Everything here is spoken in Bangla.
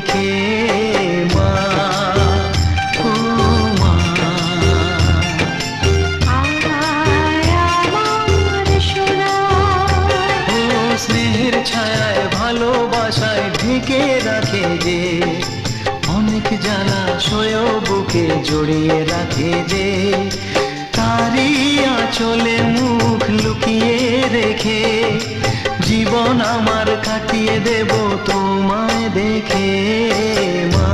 দেখে মা, ও মা। ও স্নেহের ছায়ায় ভালোবাসায় ঢেকে রাখে যে, অনেক জ্বালা সয়েও বুকে জড়িয়ে রাখে যে, তারই আঁচলে মুখ লুকিয়ে রেখে জীবন আমার কাটিয়ে দেব তোমায় দেখে মা।